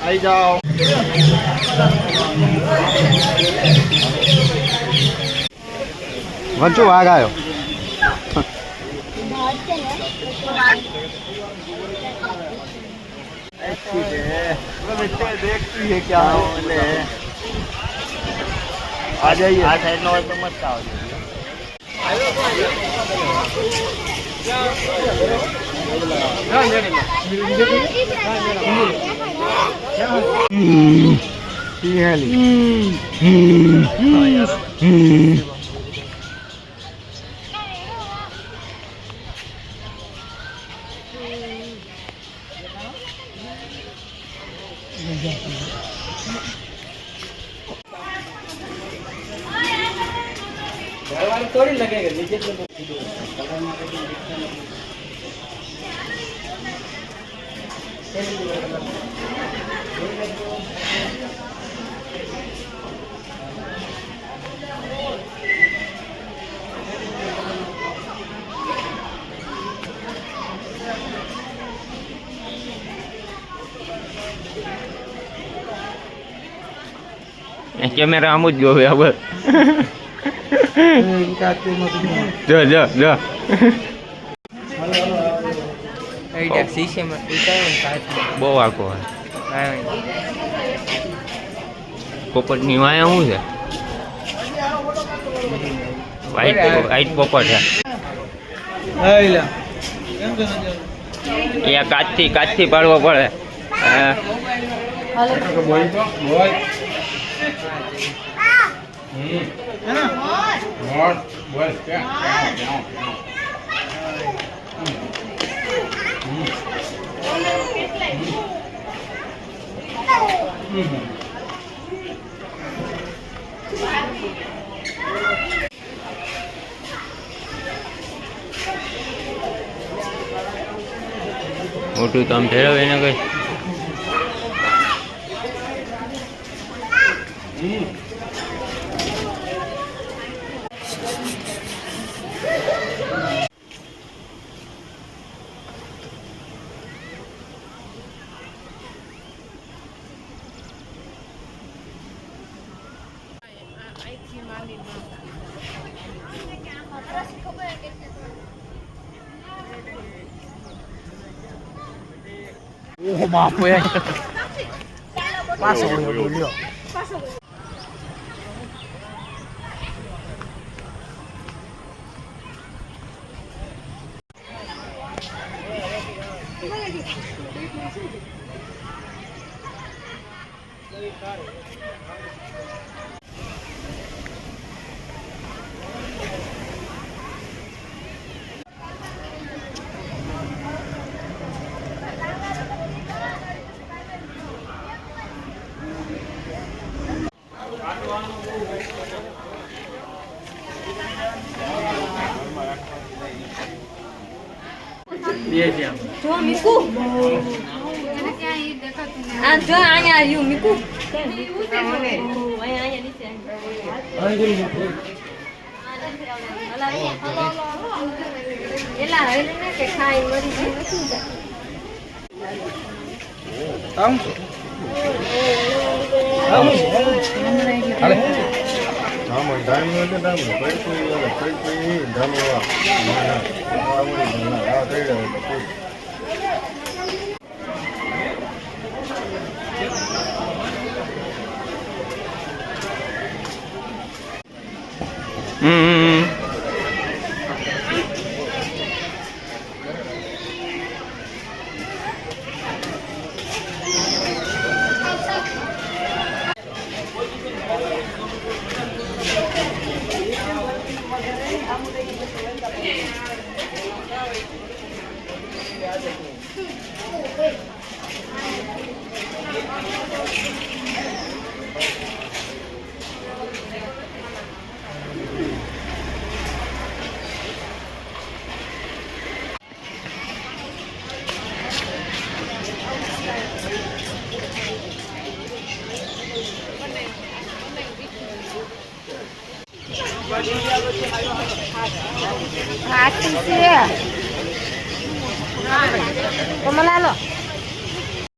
आई जाओ वंचू आ गयो देखती है क्या आ जाइए आ साइड में तो मत आओ थोड़ी लगेगा नीचे કેમેરા આમ જ જોવે હવે જો જો જો બહુ આખો પોપટની વાયા શું છે વ્હાઈટ પોપટ છે એ કાચથી પાડવો પડે મોટું તો આમ ફેરવે એને કઈ Oh, mapo yan. Pasok ko yung ulo. જો મીકુ આ જો અહીંયા આવ્યું મીકુ અહીંયા નીચે એલા હવે ને કે ખાઈ મરી ગઈ નથી આમ આમ હાલે આમ ડાઈમ ને ડાઈમ પડી ડામવા આ થઈ ગયો હાથી છે કમલા લો